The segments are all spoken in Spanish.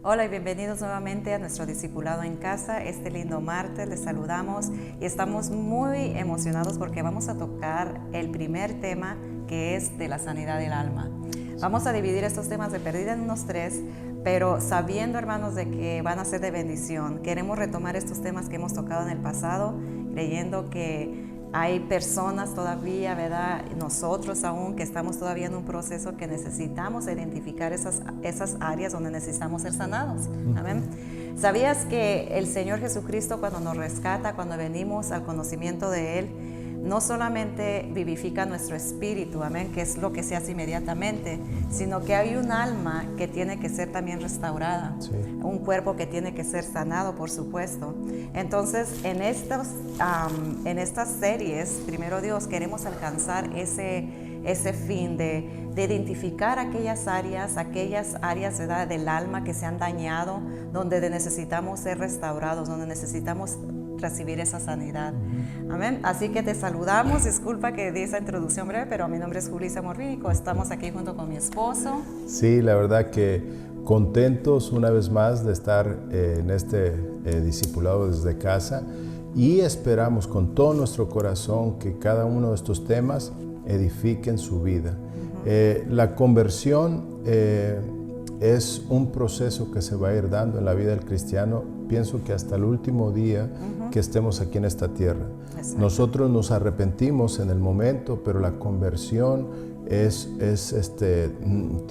Hola y bienvenidos nuevamente a nuestro discipulado en casa. Este lindo martes les saludamos y estamos muy emocionados porque vamos a tocar el primer tema, que es de la sanidad del alma. Vamos a dividir estos temas de perdida en unos 3, pero sabiendo, hermanos, de que van a ser de bendición. Queremos retomar estos temas que hemos tocado en el pasado, creyendo que hay personas todavía, ¿verdad? Nosotros aún que estamos todavía en un proceso que necesitamos identificar esas áreas donde necesitamos ser sanados. Amén. ¿Sabías que el Señor Jesucristo, cuando nos rescata, cuando venimos al conocimiento de Él, no solamente vivifica nuestro espíritu, amén, que es lo que se hace inmediatamente, sino que hay un alma que tiene que ser también restaurada, sí, un cuerpo que tiene que ser sanado, por supuesto. Entonces, en estas series, primero Dios, queremos alcanzar ese fin de identificar aquellas áreas, ¿verdad?, del alma que se han dañado, donde necesitamos ser restaurados, donde necesitamos recibir esa sanidad. Amén. Así que te saludamos. Disculpa que di esa introducción breve, pero mi nombre es Julissa Morvínico. Estamos aquí junto con mi esposo. Sí, la verdad que contentos una vez más de estar en este discipulado desde casa, y esperamos con todo nuestro corazón que cada uno de estos temas edifiquen su vida. La conversión es un proceso que se va a ir dando en la vida del cristiano, pienso que hasta el último día que estemos aquí en esta tierra. Exacto. Nosotros nos arrepentimos en el momento, pero la conversión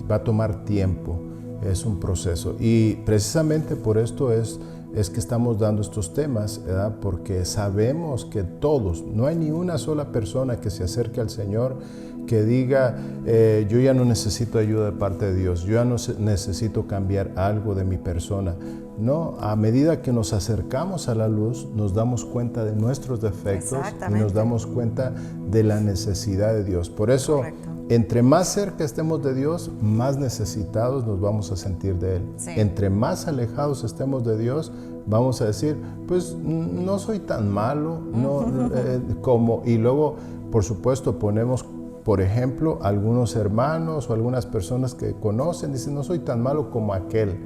va a tomar tiempo, es un proceso. Y precisamente por esto es que estamos dando estos temas, ¿verdad? Porque sabemos que todos, no hay ni una sola persona que se acerque al Señor que diga, yo ya no necesito ayuda de parte de Dios, yo ya no necesito cambiar algo de mi persona. No, a medida que nos acercamos a la luz, nos damos cuenta de nuestros defectos y nos damos cuenta de la necesidad de Dios. Por eso, correcto, entre más cerca estemos de Dios, más necesitados nos vamos a sentir de Él. Sí. Entre más alejados estemos de Dios, vamos a decir, pues no soy tan malo, y luego, por supuesto, ponemos, por ejemplo, algunos hermanos o algunas personas que conocen, dicen, no soy tan malo como aquel.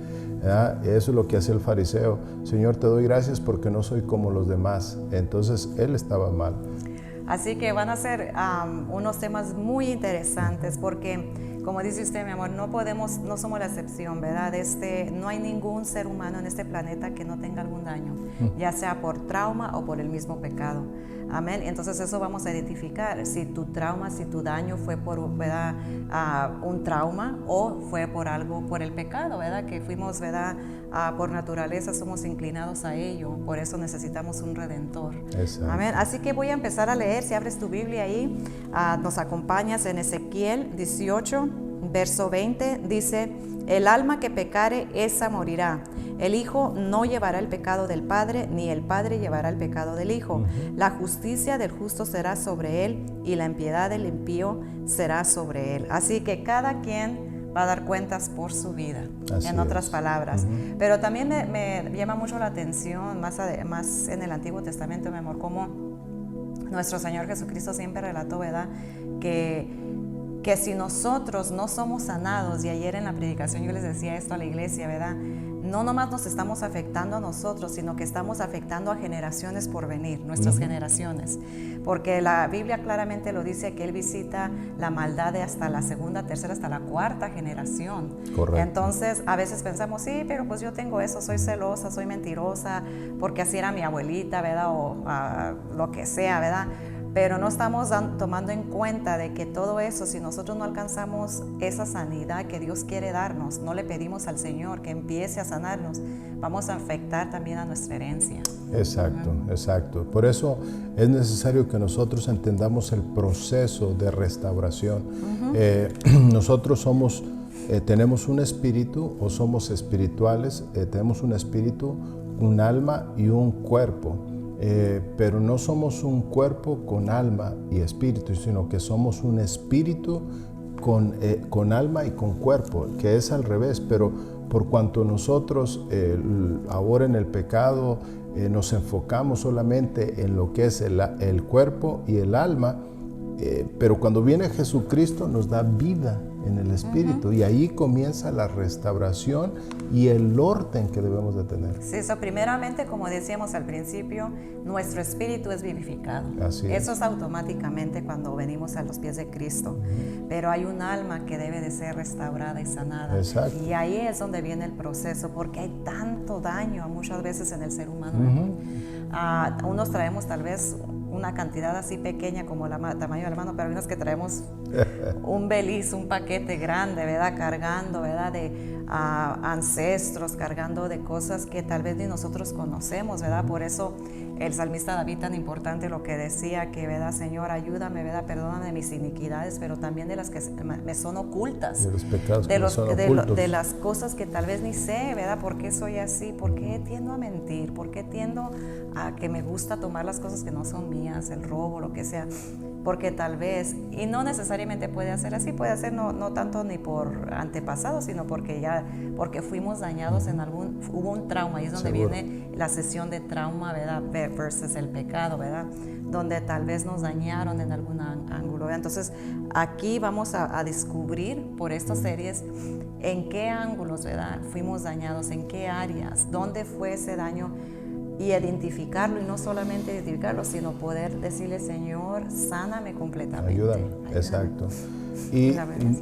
¿Verdad? Eso es lo que hace el fariseo. Señor, te doy gracias porque no soy como los demás. Entonces, él estaba mal. Así que van a ser unos temas muy interesantes porque, como dice usted, mi amor, no somos la excepción, ¿verdad? No hay ningún ser humano en este planeta que no tenga algún daño, ya sea por trauma o por el mismo pecado. Amén. Entonces eso vamos a identificar si tu trauma, si tu daño fue por, ¿verdad?, un trauma o fue por algo, por el pecado, ¿verdad? Que fuimos, ¿verdad?, por naturaleza somos inclinados a ello, por eso necesitamos un redentor. Exacto. Amén. Así que voy a empezar a leer, si abres tu Biblia ahí, nos acompañas en Ezequiel 18, verso 20, dice, el alma que pecare, esa morirá. El hijo no llevará el pecado del padre, ni el padre llevará el pecado del hijo. La justicia del justo será sobre él, y la impiedad del impío será sobre él. Así que cada quien va a dar cuentas por su vida, en otras palabras. Pero también me llama mucho la atención, más en el Antiguo Testamento, mi amor, como nuestro Señor Jesucristo siempre relató, ¿verdad?, que si nosotros no somos sanados, y ayer en la predicación yo les decía esto a la iglesia, ¿verdad?, no nomás nos estamos afectando a nosotros, sino que estamos afectando a generaciones por venir, nuestras generaciones. Porque la Biblia claramente lo dice, que Él visita la maldad de hasta la segunda, tercera, hasta la cuarta generación. Correcto. Entonces, a veces pensamos, sí, pero pues yo tengo eso, soy celosa, soy mentirosa, porque así era mi abuelita, ¿verdad? O lo que sea, ¿verdad? Pero no estamos tomando en cuenta de que todo eso, si nosotros no alcanzamos esa sanidad que Dios quiere darnos, no le pedimos al Señor que empiece a sanarnos, vamos a afectar también a nuestra herencia. Exacto, exacto. Por eso es necesario que nosotros entendamos el proceso de restauración. Nosotros tenemos un espíritu, o somos espirituales, tenemos un espíritu, un alma y un cuerpo. Pero no somos un cuerpo con alma y espíritu, sino que somos un espíritu con alma y con cuerpo, que es al revés. Pero por cuanto nosotros ahora en el pecado nos enfocamos solamente en lo que es el cuerpo y el alma, pero cuando viene Jesucristo nos da vida en el Espíritu y ahí comienza la restauración y el orden que debemos de tener. Sí, eso primeramente, como decíamos al principio, nuestro espíritu es vivificado. Así es. Eso es automáticamente cuando venimos a los pies de Cristo. Pero hay un alma que debe de ser restaurada y sanada. Exacto. Y ahí es donde viene el proceso, porque hay tanto daño muchas veces en el ser humano. Unos traemos tal vez una cantidad así pequeña como el tamaño de la mano, pero hay unos que traemos un beliz, un paquete grande, ¿verdad? Cargando, ¿verdad? De ancestros, cargando de cosas que tal vez ni nosotros conocemos, ¿verdad? Por eso el salmista David, tan importante lo que decía, que, ¿verdad? Señor, ayúdame, ¿verdad? Perdóname de mis iniquidades, pero también de las que me son ocultas. De los pecados que me son ocultos. De las cosas que tal vez ni sé, ¿verdad? ¿Por qué soy así? ¿Por qué tiendo a mentir? ¿Por qué tiendo a que me gusta tomar las cosas que no son mías, el robo, lo que sea? Porque tal vez, y no necesariamente puede hacer así, puede hacer no tanto ni por antepasados, sino porque fuimos dañados en hubo un trauma, y es donde Seguro. viene la sesión de trauma, ¿verdad? Versus el pecado, ¿verdad? Donde tal vez nos dañaron en algún ángulo, ¿verdad? Entonces, aquí vamos a descubrir por estas series en qué ángulos, ¿verdad? Fuimos dañados, en qué áreas, dónde fue ese daño, y identificarlo, y no solamente identificarlo, sino poder decirle, Señor, sáname completamente. Ayúdame. Exacto. Y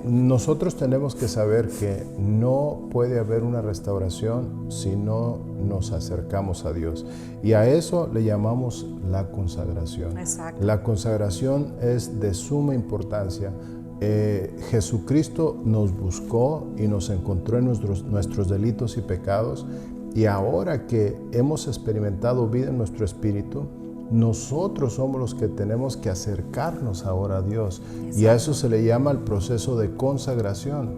nosotros tenemos que saber que no puede haber una restauración si no nos acercamos a Dios. Y a eso le llamamos la consagración. Exacto. La consagración es de suma importancia. Jesucristo nos buscó y nos encontró en nuestros delitos y pecados. Y ahora que hemos experimentado vida en nuestro espíritu, nosotros somos los que tenemos que acercarnos ahora a Dios. Exacto. Y a eso se le llama el proceso de consagración.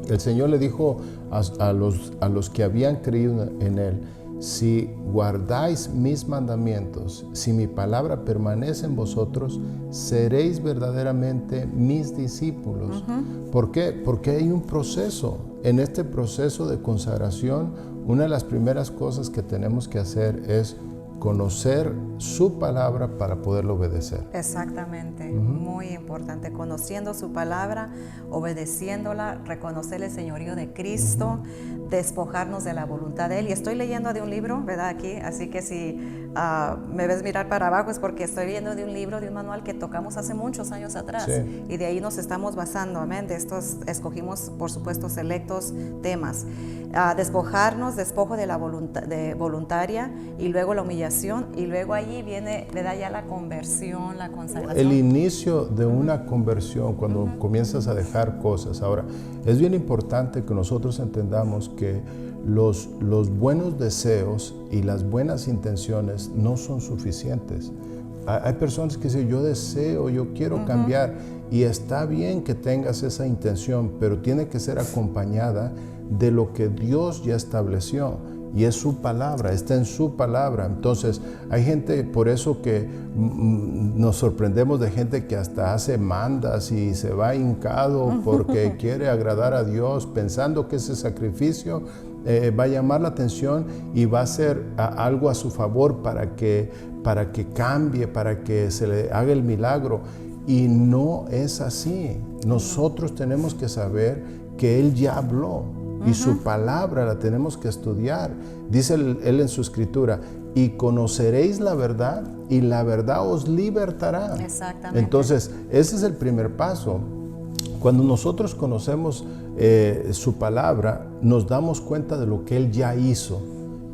El Señor le dijo a los que habían creído en Él, si guardáis mis mandamientos, si mi palabra permanece en vosotros, seréis verdaderamente mis discípulos. ¿Por qué? Porque hay un proceso. En este proceso de consagración, una de las primeras cosas que tenemos que hacer es conocer su palabra para poderlo obedecer. Exactamente, muy importante, conociendo su palabra, obedeciéndola, reconocer el señorío de Cristo, despojarnos de la voluntad de Él. Y estoy leyendo de un libro, ¿verdad? Aquí, así que si me ves mirar para abajo es porque estoy leyendo de un libro, de un manual que tocamos hace muchos años atrás. Sí. Y de ahí nos estamos basando, amén. De estos escogimos, por supuesto, selectos temas. Despojarnos, despojo de la voluntaria, y luego la humillación, y luego allí viene, ¿verdad? Ya la conversión, la consagración. El inicio de una conversión, cuando comienzas a dejar cosas. Ahora, es bien importante que nosotros entendamos que los buenos deseos y las buenas intenciones no son suficientes. Hay personas que dicen, yo deseo, yo quiero cambiar, y está bien que tengas esa intención, pero tiene que ser acompañada de lo que Dios ya estableció, y es su palabra, está en su palabra. Entonces, hay gente, por eso que nos sorprendemos de gente que hasta hace mandas y se va hincado porque quiere agradar a Dios, pensando que ese sacrificio va a llamar la atención y va a ser algo a su favor para que cambie, para que se le haga el milagro. Y no es así. Nosotros tenemos que saber que Él ya habló. Y su palabra la tenemos que estudiar. Dice él en su escritura, y conoceréis la verdad, y la verdad os libertará. Exactamente. Entonces, ese es el primer paso. Cuando nosotros conocemos su palabra, nos damos cuenta de lo que Él ya hizo.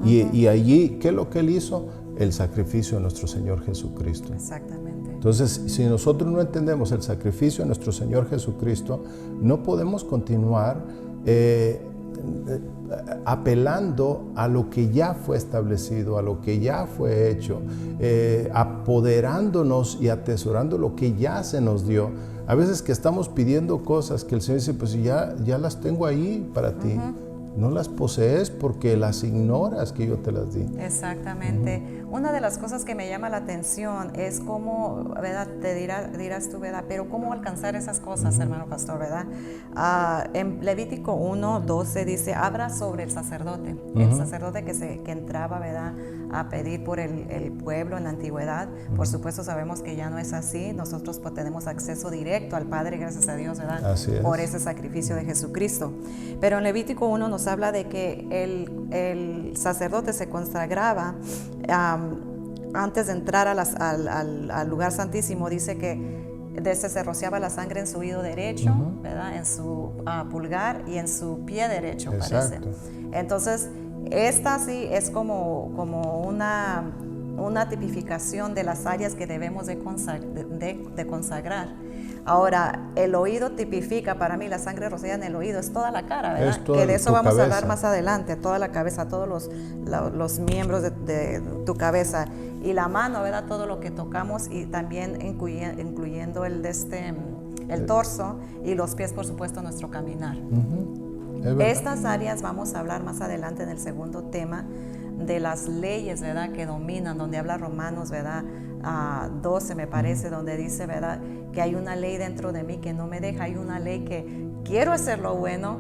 Y allí, ¿qué es lo que Él hizo? El sacrificio de nuestro Señor Jesucristo. Exactamente. Entonces, si nosotros no entendemos el sacrificio de nuestro Señor Jesucristo, no podemos continuar apelando a lo que ya fue establecido, a lo que ya fue hecho, apoderándonos y atesorando lo que ya se nos dio. A veces que estamos pidiendo cosas que el Señor dice, pues ya las tengo ahí para ti. No las posees porque las ignoras que yo te las di. Exactamente. Una de las cosas que me llama la atención es cómo, ¿verdad? Te dirás tú, ¿verdad? Pero cómo alcanzar esas cosas, hermano pastor, ¿verdad? En Levítico 1:12 dice, habla sobre el sacerdote que entraba, ¿verdad? a pedir por el pueblo en la antigüedad. Por supuesto sabemos que ya no es así. Nosotros tenemos acceso directo al Padre, gracias a Dios, ¿verdad? Así es. Por ese sacrificio de Jesucristo. Pero en Levítico 1 nos habla de que el sacerdote se consagraba antes de entrar al lugar santísimo. Dice que se rociaba la sangre en su oído derecho, ¿verdad? En su pulgar y en su pie derecho, parece. Entonces, esta sí es como una tipificación de las áreas que debemos de consagrar. Ahora, el oído tipifica, para mí la sangre rociada en el oído es toda la cara, ¿verdad? Que de eso vamos a hablar más adelante, toda la cabeza, todos los miembros de tu cabeza. Y la mano, ¿verdad? Todo lo que tocamos, y también incluyendo el torso, y los pies, por supuesto, nuestro caminar. Estas áreas vamos a hablar más adelante en el segundo tema de las leyes, ¿verdad? Que dominan, donde habla Romanos, ¿verdad? 12 me parece, donde dice, ¿verdad? Que hay una ley dentro de mí que no me deja, hay una ley que quiero hacer lo bueno,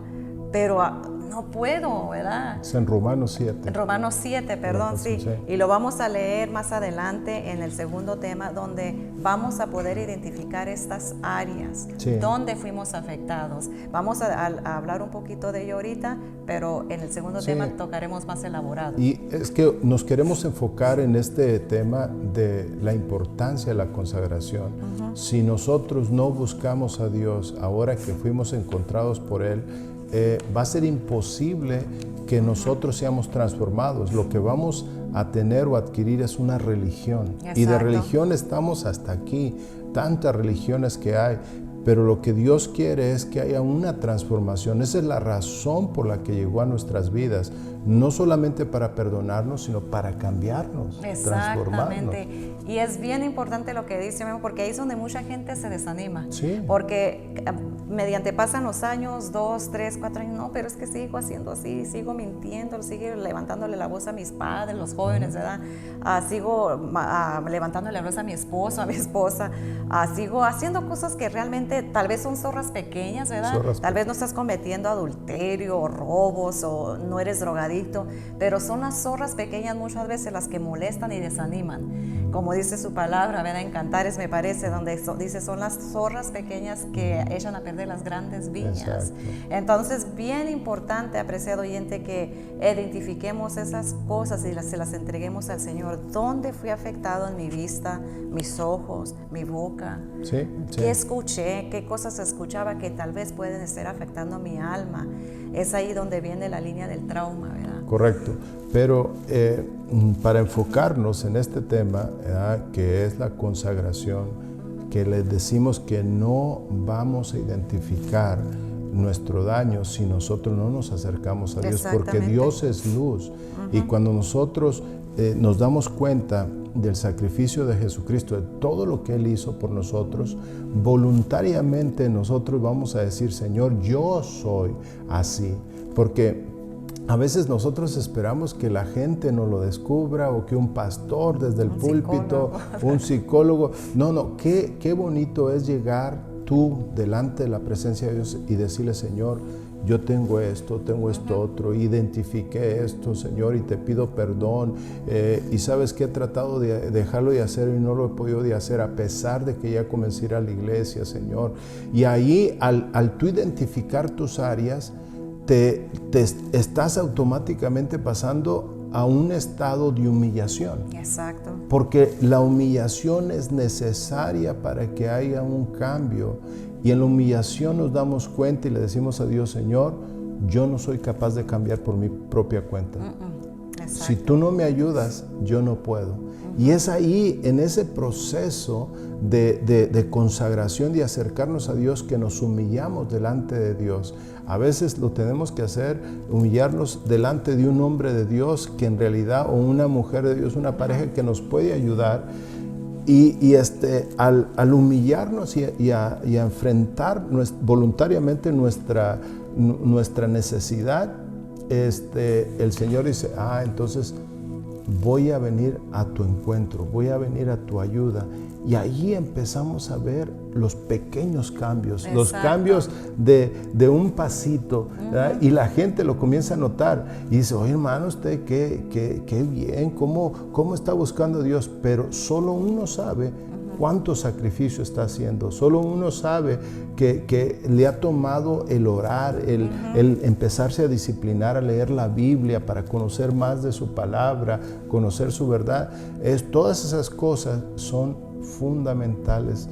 pero no puedo, ¿verdad? Es en Romanos 7. En Romanos 7, perdón, sí. Y lo vamos a leer más adelante en el segundo tema, donde vamos a poder identificar estas áreas, donde fuimos afectados. Vamos a hablar un poquito de ello ahorita, pero en el segundo tema tocaremos más elaborado. Y es que nos queremos enfocar en este tema de la importancia de la consagración. Si nosotros no buscamos a Dios ahora que fuimos encontrados por Él, va a ser imposible que nosotros seamos transformados. Lo que vamos a tener o adquirir es una religión. Exacto. Y de religión estamos hasta aquí, tantas religiones que hay, pero lo que Dios quiere es que haya una transformación. Esa es la razón por la que llegó a nuestras vidas, no solamente para perdonarnos, sino para cambiarnos, transformarnos. Y es bien importante lo que dice, porque ahí es donde mucha gente se desanima. Sí. Porque mediante pasan los años, 2, 3, 4 años, no, pero es que sigo haciendo así, sigo mintiendo, sigo levantándole la voz a mis padres, los jóvenes, ¿verdad? Sigo levantándole la voz a mi esposo, a mi esposa, sigo haciendo cosas que realmente tal vez son zorras pequeñas, ¿verdad? Tal vez no estás cometiendo adulterio o robos o no eres drogadicto, pero son las zorras pequeñas muchas veces las que molestan y desaniman. Como dice su palabra, ¿verdad? En Cantares me parece, donde dice son las zorras pequeñas que echan a perder las grandes viñas. Exacto. Entonces, bien importante, apreciado oyente, que identifiquemos esas cosas y se las entreguemos al Señor. ¿Dónde fui afectado en mi vista, mis ojos, mi boca? ¿Qué escuché? ¿Qué cosas escuchaba que tal vez pueden estar afectando mi alma? Es ahí donde viene la línea del trauma, ¿verdad? Correcto. Pero para enfocarnos en este tema, que es la consagración, que les decimos que no vamos a identificar nuestro daño si nosotros no nos acercamos a Dios, porque Dios es luz. Y cuando nosotros nos damos cuenta del sacrificio de Jesucristo, de todo lo que Él hizo por nosotros, voluntariamente nosotros vamos a decir, Señor, yo soy así. Porque a veces nosotros esperamos que la gente nos lo descubra o que un pastor desde el púlpito, un psicólogo. No, qué bonito es llegar tú delante de la presencia de Dios y decirle, Señor, yo tengo esto otro, identifiqué esto, Señor, y te pido perdón. Y sabes que he tratado de dejarlo de hacer y no lo he podido de hacer a pesar de que ya comencé a ir a la iglesia, Señor. Y ahí, al tú identificar tus áreas, te estás automáticamente pasando a un estado de humillación. Exacto. Porque la humillación es necesaria para que haya un cambio. Y en la humillación nos damos cuenta y le decimos a Dios, Señor, yo no soy capaz de cambiar por mi propia cuenta. Si tú no me ayudas, yo no puedo. Y es ahí, en ese proceso de consagración, de acercarnos a Dios, que nos humillamos delante de Dios. A veces lo tenemos que hacer, humillarnos delante de un hombre de Dios que en realidad, o una mujer de Dios, una pareja que nos puede ayudar. Y al humillarnos y a enfrentar voluntariamente nuestra necesidad, el Señor dice, entonces voy a venir a tu encuentro, voy a venir a tu ayuda. Y ahí empezamos a ver los pequeños cambios, Exacto. los cambios de un pasito, ¿verdad? Y la gente lo comienza a notar y dice, oye hermano, usted qué bien, cómo está buscando a Dios, pero solo uno sabe cuánto sacrificio está haciendo, solo uno sabe que le ha tomado el orar, el empezarse a disciplinar, a leer la Biblia para conocer más de su palabra, conocer su verdad. Todas esas cosas son fundamentales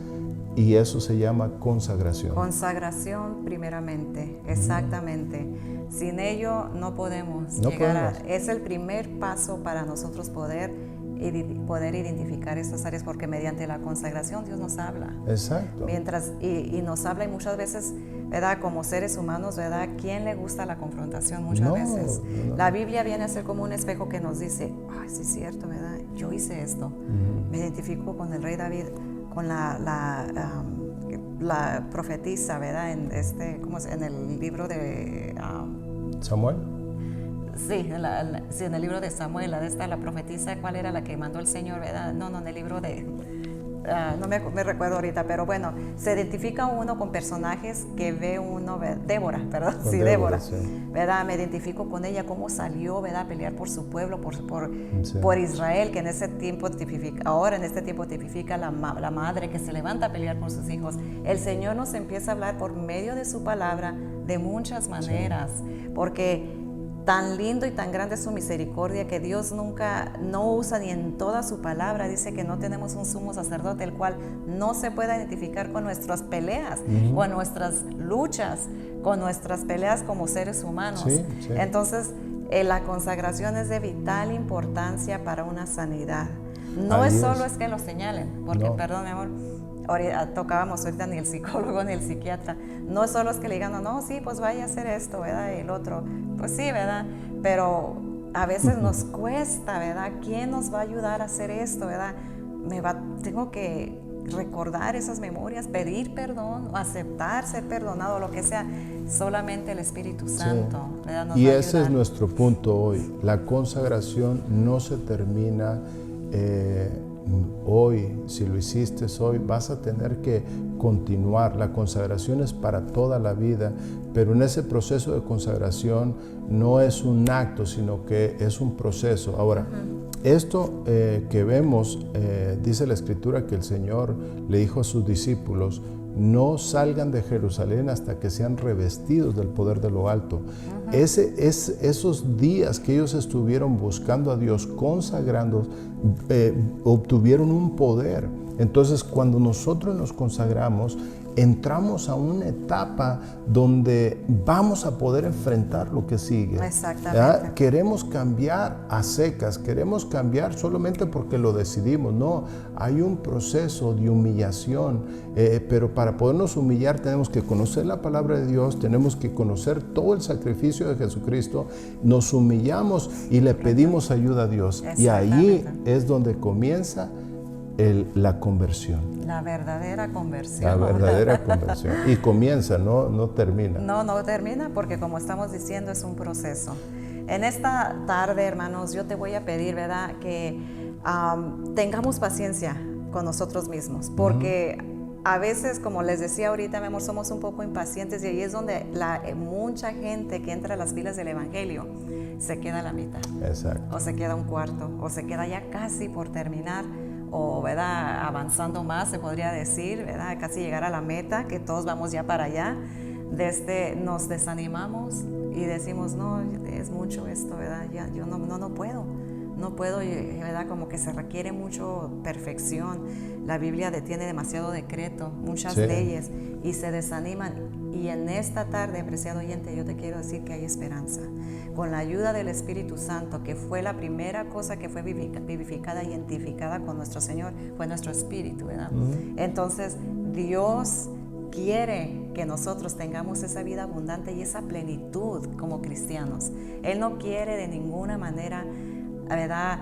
y eso se llama consagración. Consagración primeramente, exactamente. Sin ello no podemos llegar es el primer paso para nosotros poder identificar estas áreas, porque mediante la consagración Dios nos habla. Exacto. Y nos habla, y muchas veces, ¿verdad? Como seres humanos, ¿verdad? ¿Quién le gusta la confrontación muchas veces? No. La Biblia viene a ser como un espejo que nos dice, ay, sí es cierto, ¿verdad? Yo hice esto. Me identifico con el rey David, con la profetisa, ¿verdad? En el libro de Samuel. Sí, en el libro de Samuel, la profetisa, ¿cuál era la que mandó el Señor, verdad? No, en el libro de... no me recuerdo ahorita, pero bueno, se identifica uno con personajes que ve uno, Débora, perdón, sí, Débora, sí. ¿Verdad? Me identifico con ella, cómo salió, ¿verdad? A pelear por su pueblo, por Israel, que en ese tiempo ahora en este tiempo tipifica la madre que se levanta a pelear por sus hijos. El Señor nos empieza a hablar por medio de su palabra de muchas maneras, porque tan lindo y tan grande es su misericordia que Dios no usa ni en toda su palabra. Dice que no tenemos un sumo sacerdote el cual no se pueda identificar con nuestras peleas, con nuestras luchas, con nuestras peleas como seres humanos. Sí. Entonces, la consagración es de vital importancia para una sanidad. No es solo es que lo señalen, porque, perdón mi amor, tocábamos ahorita ni el psicólogo ni el psiquiatra, no es solo es que le digan, no, sí, pues vaya a hacer esto, ¿verdad? Y el otro, pues sí, ¿verdad? Pero a veces nos cuesta, ¿verdad? ¿Quién nos va a ayudar a hacer esto, ¿verdad? Tengo que recordar esas memorias, pedir perdón, o aceptar ser perdonado, lo que sea. Solamente el Espíritu Santo, ¿verdad? Nos y va a ese es nuestro punto hoy. La consagración no se termina hoy. Si lo hiciste hoy, vas a tener que continuar. La consagración es para toda la vida, pero en ese proceso de consagración no es un acto, sino que es un proceso. Ahora, esto que vemos, dice la Escritura que el Señor le dijo a sus discípulos, no salgan de Jerusalén hasta que sean revestidos del poder de lo alto. Esos días que ellos estuvieron buscando a Dios, consagrando, obtuvieron un poder. Entonces, cuando nosotros nos consagramos, entramos a una etapa donde vamos a poder enfrentar lo que sigue. Exactamente. ¿Ya? Queremos cambiar a secas, queremos cambiar solamente porque lo decidimos. No, hay un proceso de humillación, pero para podernos humillar tenemos que conocer la palabra de Dios, tenemos que conocer todo el sacrificio de Jesucristo, nos humillamos y le pedimos ayuda a Dios. Y ahí es donde comienza la conversión. La verdadera conversión. La verdadera conversión. Y comienza, no termina. No termina porque, como estamos diciendo, es un proceso. En esta tarde, hermanos, yo te voy a pedir, ¿verdad?, que tengamos paciencia con nosotros mismos, porque a veces, como les decía ahorita, mi amor, somos un poco impacientes, y ahí es donde mucha gente que entra a las filas del Evangelio se queda a la mitad. Exacto. O se queda un cuarto, o se queda ya casi por terminar, o, ¿verdad?, avanzando más, se podría decir, ¿verdad?, casi llegar a la meta, que todos vamos ya para allá. Nos desanimamos y decimos, no, es mucho esto, ¿verdad? Ya, yo no puedo, ¿verdad? Como que se requiere mucho perfección. La Biblia tiene demasiado decreto, muchas leyes, y se desaniman. Y en esta tarde, apreciado oyente, yo te quiero decir que hay esperanza. Con la ayuda del Espíritu Santo, que fue la primera cosa que fue vivificada, identificada con nuestro Señor, fue nuestro espíritu, ¿verdad? Entonces, Dios quiere que nosotros tengamos esa vida abundante y esa plenitud como cristianos. Él no quiere de ninguna manera, ¿verdad?,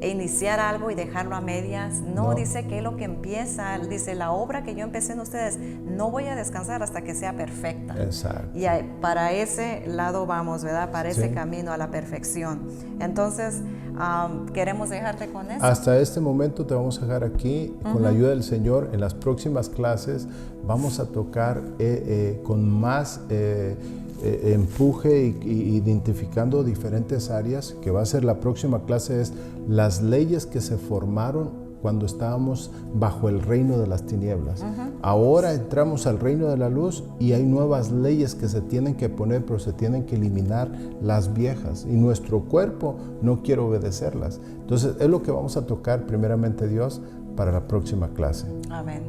iniciar algo y dejarlo a medias. No, No. dice que es lo que empieza. Dice, la obra que yo empecé en ustedes, no voy a descansar hasta que sea perfecta. Exacto. Y para ese lado vamos, ¿verdad? Para ese Sí. camino a la perfección. Entonces, queremos dejarte con eso. Hasta este momento te vamos a dejar aquí con la ayuda del Señor. En las próximas clases vamos a tocar con más empuje y identificando diferentes áreas, que va a ser la próxima clase, es las leyes que se formaron cuando estábamos bajo el reino de las tinieblas. Ahora entramos al reino de la luz y hay nuevas leyes que se tienen que poner, pero se tienen que eliminar las viejas y nuestro cuerpo no quiere obedecerlas. Entonces es lo que vamos a tocar primeramente Dios para la próxima clase. Amén.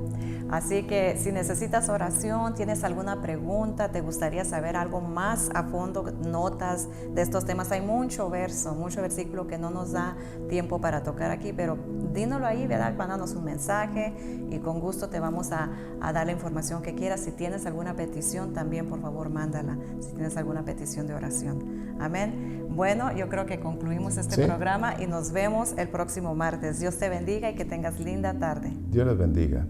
Así que si necesitas oración, tienes alguna pregunta, te gustaría saber algo más a fondo, notas de estos temas, hay mucho versículo que no nos da tiempo para tocar aquí, pero dínoslo ahí, ¿verdad? Mándanos un mensaje y con gusto te vamos a dar la información que quieras. Si tienes alguna petición, también por favor mándala, si tienes alguna petición de oración. Amén. Bueno, yo creo que concluimos este programa y nos vemos el próximo martes. Dios te bendiga y que tengas linda tarde. Dios les bendiga.